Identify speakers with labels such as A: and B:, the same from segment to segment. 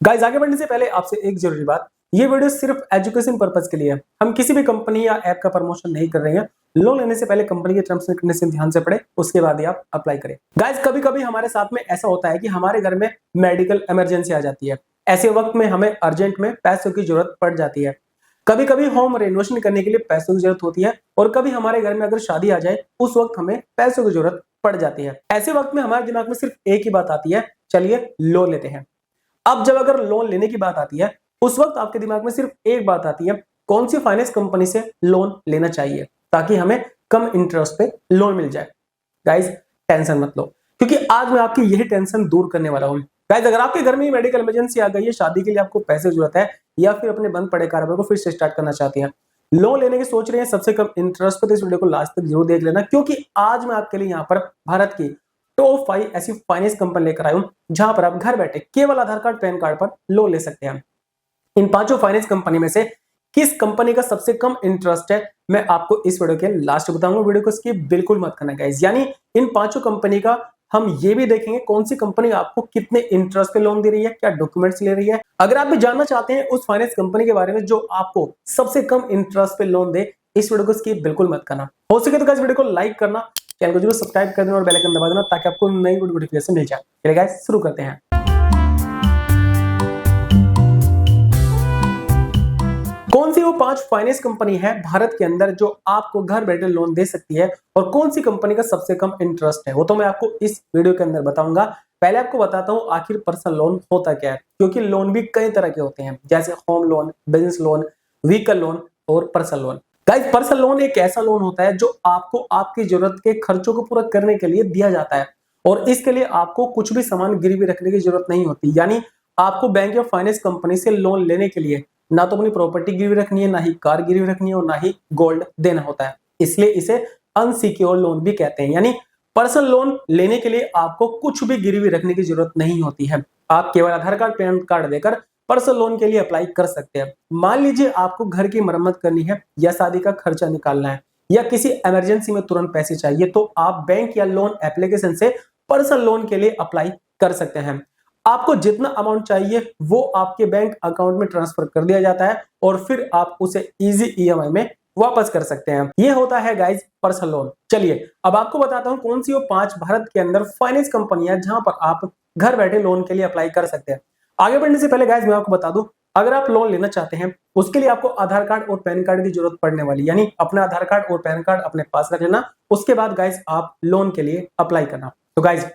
A: Guys आगे बढ़ने से पहले आपसे एक जरूरी बात, ये वीडियो सिर्फ एजुकेशन पर्पज के लिए है। हम किसी भी कंपनी या ऐप का प्रमोशन नहीं कर रहे हैं। लोन लेने से पहले कंपनी के टर्म्स एंड कंडीशन ध्यान से पढ़े, उसके बाद ही आप अप्लाई करें। गाइस कभी कभी हमारे साथ में ऐसा होता है कि हमारे घर में मेडिकल इमरजेंसी आ जाती है। ऐसे वक्त में हमें अर्जेंट में पैसों की जरूरत पड़ जाती है। कभी कभी होम रेनोवेशन करने के लिए पैसों की जरूरत होती है और कभी हमारे घर में अगर शादी आ जाए उस वक्त हमें पैसों की जरूरत पड़ जाती है। ऐसे वक्त में हमारे दिमाग में सिर्फ एक ही बात आती है, चलिए लोन लेते हैं। अब जब अगर लोन लेने की बात आती है उस वक्त आपके दिमाग में सिर्फ एक बात आती है, कौन सी फाइनेंस कंपनी से लोन लेना चाहिए ताकि हमें कम इंटरेस्ट पे लोन मिल जाए। गाइस टेंशन मत लो, क्योंकि आज मैं आपकी यही टेंशन दूर करने वाला हूं। गाइस अगर आपके घर में मेडिकल इमरजेंसी आ गई है, शादी के लिए आपको पैसे की जरूरत है या फिर अपने बंद पड़े कारोबार को फिर से स्टार्ट करना चाहते हैं, लोन लेने की सोच रहे हैं सबसे कम इंटरेस्ट पे, तो इस वीडियो को लास्ट तक जरूर देख लेना, क्योंकि आज मैं आपके लिए यहाँ पर भारत की टॉप 5 ऐसी फाइनेंस कंपनी लेकर आया हूं जहां पर आप घर बैठे केवल आधार कार्ड पैन कार्ड पर लोन ले सकते हैं। इन पांचों फाइनेंस कंपनी में से किस कंपनी का सबसे कम इंटरेस्ट है, मैं आपको इस वीडियो के लास्ट बताऊंगा। वीडियो को स्किप बिल्कुल मत करना गाइस। यानी इन पांचों कंपनी का हम ये भी देखेंगे कौन सी कंपनी आपको कितने इंटरेस्ट पे लोन दे रही है, क्या डॉक्यूमेंट्स ले रही है। अगर आप भी जानना चाहते हैं उस फाइनेंस कंपनी के बारे में जो आपको सबसे कम इंटरेस्ट पे लोन दे, इस वीडियो को स्किप बिल्कुल मत करना। हो सके तो गाइस वीडियो को लाइक करना, चैनल को जरूर सब्सक्राइब कर देना और बेल आइकन दबा देना ताकि आपको नई वीडियो नोटिफिकेशन मिल जाए। चलिए गाइस शुरू करते हैं। कौन सी वो 5 फाइनेंस कंपनी है भारत के अंदर जो आपको घर बैठे लोन दे सकती है और कौन सी कंपनी का सबसे कम इंटरेस्ट है, वो तो मैं आपको इस वीडियो के अंदर बताऊंगा। पहले आपको बताता हूं आखिर पर्सनल लोन होता क्या है, क्योंकि लोन भी कई तरह के होते हैं, जैसे home loan, business loan, vehicle loan और personal loan. Guys personal loan एक ऐसा लोन होता है जो आपको आपकी जरूरत के खर्चों को पूरा करने के लिए दिया जाता है और इसके लिए आपको कुछ भी सामान गिरवी रखने की जरूरत नहीं होती। यानी आपको बैंक या फाइनेंस कंपनी से लोन लेने के लिए ना तो अपनी प्रॉपर्टी गिरवी रखनी है, ना ही कार गिरवी रखनी है और ना ही गोल्ड देना होता है, इसलिए इसे अनसिक्योर्ड लोन भी कहते हैं। यानी पर्सनल लोन लेने के लिए आपको कुछ भी गिरवी रखने की जरूरत नहीं होती है। आप केवल आधार कार्ड पैन कार्ड देकर पर्सनल लोन के लिए अप्लाई कर सकते हैं। मान लीजिए आपको घर की मरम्मत करनी है या शादी का खर्चा निकालना है या किसी इमरजेंसी में तुरंत पैसे चाहिए, तो आप बैंक या लोन एप्लीकेशन से पर्सनल लोन के लिए अप्लाई कर सकते हैं। आपको जितना अमाउंट चाहिए वो आपके बैंक अकाउंट में ट्रांसफर कर दिया जाता है और फिर आप उसे इजी ईएमआई में वापस कर सकते हैं। ये होता है गाइस पर्सनल लोन। चलिए अब आपको बताता हूं कौन सी वो 5 भारत के अंदर फाइनेंस कंपनियां जहां पर आप घर बैठे लोन के लिए अप्लाई कर सकते हैं। आगे बढ़ने से पहले गाइस मैं आपको बता दूं, अगर आप लोन लेना चाहते हैं उसके लिए आपको आधार कार्ड और पैन कार्ड की जरूरत पड़ने वाली, यानी अपना आधार कार्ड और पैन कार्ड अपने पास रख लेना। उसके बाद गाइस आप लोन के लिए अप्लाई करना। तो गाइस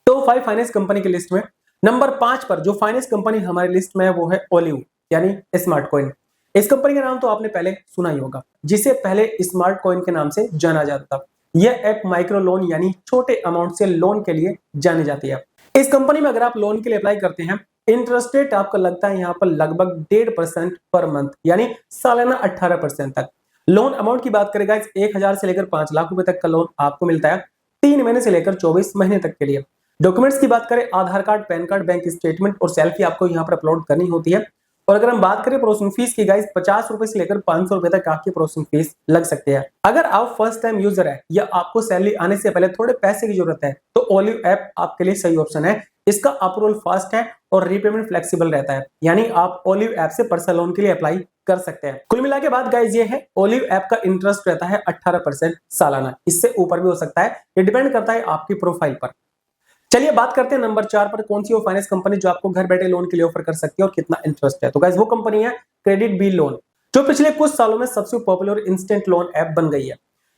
A: टॉप 5 फाइनेंस कंपनी की लिस्ट में नंबर 5 पर जो फाइनेंस कंपनी हमारी लिस्ट में है वो है ओलिव यानी स्मार्ट कॉइन। इस कंपनी का नाम तो आपने पहले सुना ही होगा, जिसे पहले स्मार्ट कॉइन के नाम से जाना जाता था। यह एक माइक्रो लोन यानी छोटे अमाउंट से लोन के लिए जानी जाती है। इस कंपनी में अगर आप लोन के लिए अप्लाई करते हैं, इंटरेस्ट रेट आपका लगता है यहाँ पर लगभग 1.5% पर मंथ, यानी सालाना 18% तक। लोन अमाउंट की बात करें गाइस 1000 से लेकर 5 लाख रुपए तक का लोन आपको मिलता है 3 महीने से लेकर 24 महीने तक के लिए। डॉक्यूमेंट्स की बात करें Aadhaar card, PAN card, bank statement और सेल्फी आपको यहाँ पर अपलोड करनी होती है। और अगर हम बात करें प्रोसेसिंग फीस की गाइस 50 रुपए से लेकर 500 रुपए तक आपकी प्रोसेसिंग फीस लग सकती है। अगर आप फर्स्ट टाइम यूजर है या आपको सैलरी आने से पहले थोड़े पैसे की जरूरत है तो ओलिव ऐप आपके लिए सही ऑप्शन है। इसका अप्रूवल फास्ट है और रीपेमेंट फ्लेक्सिबल रहता है, यानी आप ओलिव ऐप से पर्सनल लोन के लिए अप्लाई कर सकते हैं। कुल मिला के बात गाइस ये है, ओलिव ऐप का इंटरेस्ट रहता है 18% सालाना, इससे ऊपर भी हो सकता है, ये डिपेंड करता है आपकी प्रोफाइल पर। चलिए बात करते हैं नंबर 4 पर कौन सी वो फाइनेंस कंपनी जो आपको घर बैठे लोन के लिए ऑफर कर सकती है और कितना इंटरेस्ट है। तो गाइस वो कंपनी है क्रेडिट बी लोन, जो पिछले कुछ सालों में सबसे पॉपुलर इंस्टेंट लोन ऐप बन गई है।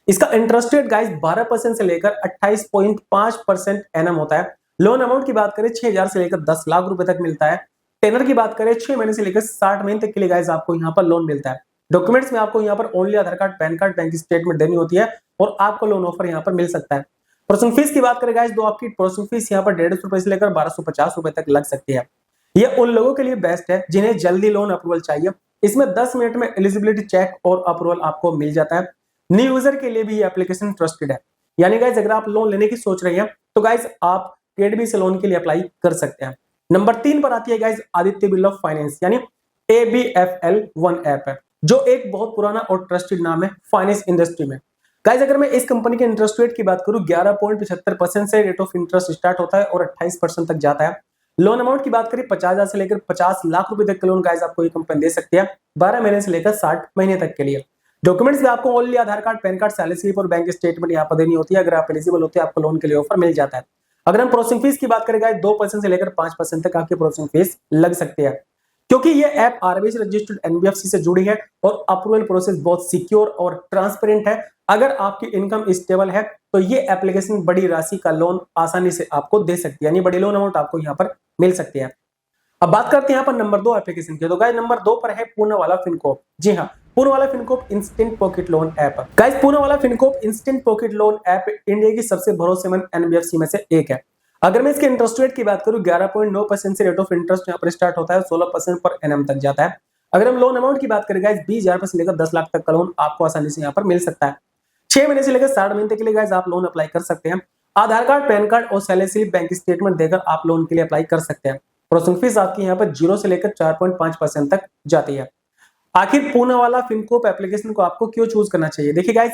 A: इसका इंटरेस्ट रेट गाइस 12% से लेकर 28.5% एनम होता है। लोन अमाउंट की बात करें 6000 से लेकर 10 लाख रुपए तक मिलता है। टेनर की बात करें 6 महीने से लेकर 60 महीने तक के लिए गाइस आपको यहाँ पर लोन मिलता है। डॉक्यूमेंट्स में आपको यहाँ पर only Aadhaar card, PAN card, bank statement देनी होती है और आपको लोन ऑफर यहाँ पर मिल सकता है। प्रोसेसिंग फीस की बात करें गाइस, तो आपकी प्रोसेसिंग फीस यहाँ पर 150 रुपए से लेकर 1250 रुपए तक लग सकती है। यह उन लोगों के लिए बेस्ट है जिन्हें जल्दी लोन अप्रूवल चाहिए। इसमें 10 मिनट में एलिजिबिलिटी चेक और अप्रूवल आपको मिल जाता है। न्यू यूजर के लिए भी ये एप्लीकेशन ट्रस्टेड है, यानी गाइस अगर आप लोन लेने की सोच रहे हैं तो गाइस आप क्रेडिट से लोन के लिए अप्लाई कर सकते हैं। नंबर 3 पर आती है गाइस आदित्य बिरला फाइनेंस यानी ABFL1 ऐप है, जो एक बहुत पुराना और ट्रस्टेड नाम है फाइनेंस इंडस्ट्री में। गाइस अगर मैं इस कंपनी के इंटरेस्ट रेट की बात करूं 11.75% से रेट ऑफ इंटरेस्ट स्टार्ट होता है और 28% तक जाता है। लोन अमाउंट की बात करें 50,000 से लेकर 50 लाख रुपए तक के लोन गाइस आपको ये कंपनी दे सकती है 12 महीने से लेकर 60 महीने तक के लिए। डॉक्यूमेंट्स भी आपको only Aadhaar card, PAN card, salary slip और बैंक स्टेटमेंट यहाँ पर देनी होती है। अगर आप एलिजिबल होते हैं आपको लोन के लिए ऑफर मिल जाता है। अगर हम प्रोसेसिंग फीस की बात करें गाइस 2% से लेकर 5% तक आपकी प्रोसेसिंग फीस लग सकती है, क्योंकि ये ऐप आरबीआई से रजिस्टर्ड एनबीएफसी से जुड़ी है और अप्रूवल प्रोसेस बहुत सिक्योर और ट्रांसपेरेंट है। अगर आपकी इनकम स्टेबल है तो ये एप्लीकेशन बड़ी राशि का लोन आसानी से आपको दे सकती है, यानी बड़ी लोन अमाउंट आपको यहाँ पर मिल सकती है। अब बात करते हैं यहाँ पर नंबर 2 एप्लीकेशन की। तो गाइस नंबर 2 पर है पूनावाला फिनकॉर्प। जी हाँ, Poonawalla Fincorp instant pocket loan app. Guys Poonawalla Fincorp instant pocket loan app India की सबसे भरोसेमंद एनबीएफसी में से एक है। अगर मैं इसके इंटरेस्ट रेट की बात करूं 11.9% से रेट ऑफ इंटरेस्ट यहाँ पर स्टार्ट होता है, 16% पर एनएम तक जाता है। अगर हम लोन अमाउंट की बात करें गाइस 20,000 से लेकर 10 लाख तक का लोन आपको आसानी से यहाँ पर मिल सकता है। 6 महीने से लेकर 60 महीने तक के लिए गाइस आप लोन अप्लाई कर सकते हैं। आधार कार्ड, पैन कार्ड और सैलरी स्लिप, बैंक स्टेटमेंट देकर आप लोन के लिए अप्लाई कर सकते हैं। प्रोसेसिंग फीस आपकी यहाँ पर 0 से लेकर 4.5% तक जाती है। आखिर पूनावाला फिनकॉर्प एप्लीकेशन को आपको क्यों चूज करना चाहिए? देखिए गाइस,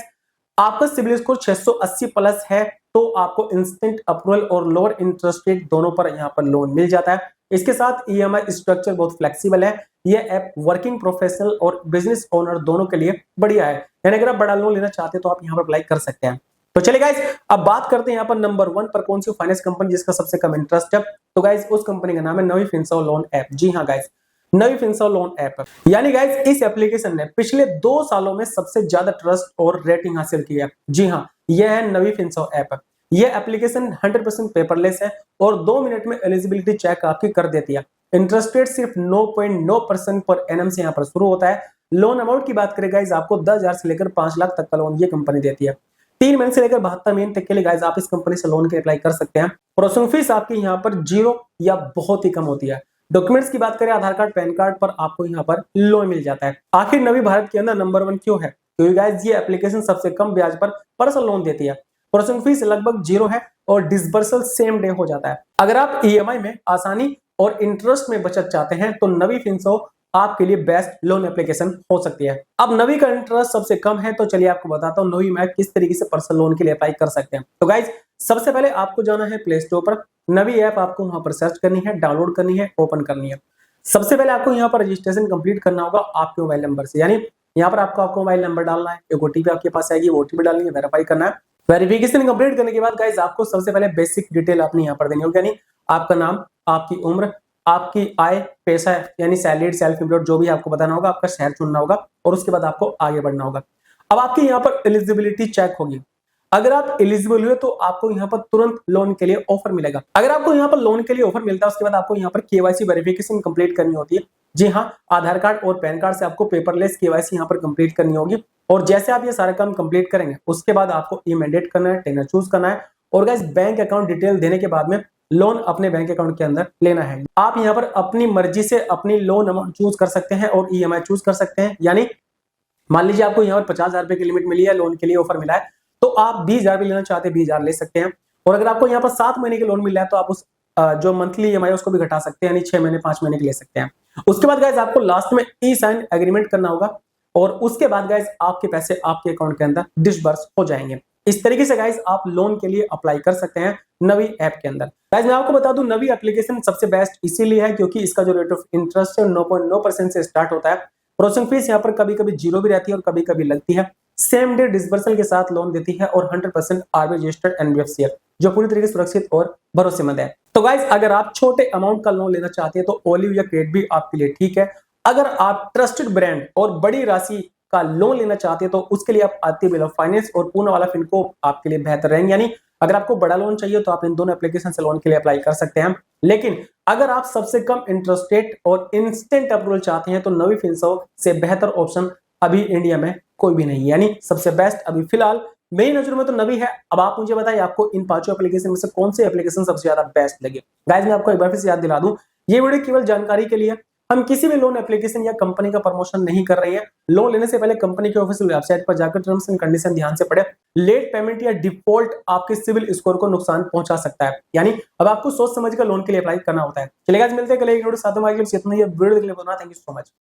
A: आपका सिबिल स्कोर 680 प्लस है तो आपको इंस्टेंट अप्रूवल और लोअर इंटरेस्ट रेट दोनों पर यहाँ पर लोन मिल जाता है। इसके साथ ईएमआई स्ट्रक्चर बहुत फ्लेक्सिबल है। यह ऐप वर्किंग प्रोफेशनल और बिजनेस ओनर दोनों के लिए बढ़िया है, यानी अगर आप बड़ा लोन लेना चाहते हैं तो आप यहाँ पर अप्लाई कर सकते हैं। तो चलिए गाइस, अब बात करते हैं यहाँ पर नंबर 1 पर कौन सी फाइनेंस कंपनी जिसका सबसे कम इंटरेस्ट है। तो गाइस उस कंपनी का नाम है नवी फिनसर्व लोन ऐप। जी हाँ गाइस, नवी फिनसर्व लोन ऐप, यानी गाइस इस एप्लीकेशन ने पिछले 2 सालों में सबसे ज्यादा ट्रस्ट और रेटिंग हासिल की है। जी हाँ, यह है नवी फिनसर्व ऐप। यह एप्लीकेशन 100% पेपरलेस है और 2 मिनट में एलिजिबिलिटी चेक आपकी कर देती है। इंटरेस्ट रेट सिर्फ 9.9% पर एनएम से यहाँ पर शुरू होता है। लोन अमाउंट की बात करें गाइस आपको 10,000 से लेकर 5 लाख तक का लोन ये कंपनी देती है। 3 महीने से लेकर 72 महीने तक के लिए गाइस आप इस कंपनी से लोन के अप्लाई कर सकते हैं। प्रोसेसिंग फीस आपकी यहाँ पर 0 या बहुत ही कम होती है। डॉक्यूमेंट्स की बात करें आधार कार्ड, पैन कार्ड पर आपको यहाँ पर लोन मिल जाता है। आखिर नवी भारत के अंदर नंबर 1 क्यों है? क्योंकि गाइस ये एप्लीकेशन सबसे कम ब्याज पर पर्सनल लोन देती है। प्रोसेसिंग फीस लगभग 0 है और डिसबर्सल सेम डे हो जाता है। अगर आप ईएमआई में आसानी और इंटरेस्ट में बचत चाहते हैं तो नवी फिनसर्व आपके लिए बेस्ट लोन एप्लीकेशन हो सकती है। अब नवी का इंटरेस्ट सबसे कम है तो चलिए आपको बताता हूँ नवी में किस तरीके से पर्सनल लोन के लिए अप्लाई कर सकते हैं। तो गाइज सबसे पहले आपको जाना है प्ले स्टोर पर, नवी ऐप आपको वहां पर सर्च करनी है, डाउनलोड करनी है, ओपन करनी है। सबसे पहले आपको यहाँ पर रजिस्ट्रेशन कंप्लीट करना होगा आपके मोबाइल नंबर से, यानी यहाँ पर आपको मोबाइल नंबर डालना है, एक ओटीपी आपके पास आएगी, ओटीपी डालनी है, वेरीफाई करना है। वेरिफिकेशन कंप्लीट करने के बाद गाइज आपको सबसे पहले बेसिक डिटेल अपनी यहाँ पर देनी होगी, यानी आपका नाम, आपकी उम्र, आपकी आय, पैसा यानी सैलरीड, सेल्फ एम्प्लॉयड जो भी आपको बताना होगा, आपका शहर चुनना होगा और उसके बाद आपको आगे बढ़ना होगा। अब आपकी यहाँ पर एलिजिबिलिटी चेक होगी। अगर आप एलिजिबल हुए तो आपको यहाँ पर तुरंत लोन के लिए ऑफर मिलेगा। अगर आपको यहाँ पर लोन के लिए ऑफर मिलता है उसके बाद आपको यहाँ पर केवाईसी वेरिफिकेशन कंप्लीट करनी होती है। जी हाँ, आधार कार्ड और पैन कार्ड से आपको पेपरलेस केवाईसी यहाँ पर कंप्लीट करनी होगी और जैसे आप ये सारा काम कंप्लीट करेंगे उसके बाद आपको ई मैंडेट करना है, टेनर चूज करना है और गाइस बैंक अकाउंट डिटेल देने के बाद में लोन अपने बैंक अकाउंट के अंदर लेना है। आप यहाँ पर अपनी मर्जी से अपनी लोन अमाउंट चूज कर सकते हैं और ईएमआई चूज कर सकते हैं। यानी मान लीजिए आपको यहाँ पर 50,000 रुपए की लिमिट मिली है, लोन के लिए ऑफर मिला है तो आप 20,000 भी लेना चाहते हैं 20,000 ले सकते हैं। और अगर आपको यहाँ पर 7 महीने के लोन मिल रहा है तो आप उस जो मंथली ईएमआई उसको भी घटा सकते हैं, यानी 6 महीने 5 महीने के ले सकते हैं। उसके बाद गाइस आपको लास्ट में ई साइन एग्रीमेंट करना होगा और उसके बाद गाइस आपके पैसे आपके अकाउंट के अंदर डिसबर्स हो जाएंगे। इस तरीके से गाइस आप लोन के लिए अप्लाई कर सकते हैं नवी ऐप के अंदर। गाइस मैं आपको बता दूं नवी एप्लीकेशन सबसे बेस्ट इसीलिए है क्योंकि इसका जो रेट ऑफ इंटरेस्ट है 9.9% से स्टार्ट होता है। प्रोसेसिंग फीस यहाँ पर कभी कभी 0 भी रहती है और कभी कभी लगती है। सेम डे डिसबर्सल के साथ लोन देती है और 100% आरबीआई रजिस्टर्ड एनबीएफसी है जो पूरी तरीके से सुरक्षित और भरोसेमंद है। तो गाइस अगर आप छोटे अमाउंट का लोन लेना चाहते हैं तो ओलिव या क्रेडिट भी आपके लिए ठीक है। अगर आप ट्रस्टेड ब्रांड और बड़ी राशि का लोन लेना चाहते हैं तो उसके लिए आप आती बिल ऑफ फाइनेंस और पूनावाला फिनकॉर्प आपके लिए बेहतर रहेंगे। यानी अगर आपको बड़ा लोन चाहिए तो आप इन दोनों एप्लीकेशन से लोन के लिए अप्लाई कर सकते हैं। लेकिन अगर आप सबसे कम इंटरेस्ट रेट और इंस्टेंट अप्रूवल चाहते हैं तो नवी फिनसर्व से बेहतर ऑप्शन अभी इंडिया में कोई भी नहीं है, यानी सबसे बेस्ट अभी फिलहाल मेरी नजर में तो नवी है। अब आप मुझे बताइए आपको इन 5 एप्लीकेशन में से कौन से एप्लीकेशन सबसे ज्यादा बेस्ट लगे। गाइस मैं आपको एक बार फिर से याद दिला दूं, ये वीडियो केवल जानकारी के लिए, हम किसी भी लोन एप्लीकेशन या कंपनी का प्रमोशन नहीं कर रहे हैं। लोन लेने से पहले कंपनी के ऑफिशियल वेबसाइट पर जाकर टर्म्स एंड कंडीशन ध्यान से पढ़े। लेट पेमेंट या डिफॉल्ट आपके सिविल स्कोर को नुकसान पहुंचा सकता है, यानी अब आपको सोच समझ कर लोन के लिए अप्लाई करना होता है। चलिए गाइस मिलते हैं कल एक वीडियो साथ में। वीडियो देखने के लिए थैंक यू सो मच।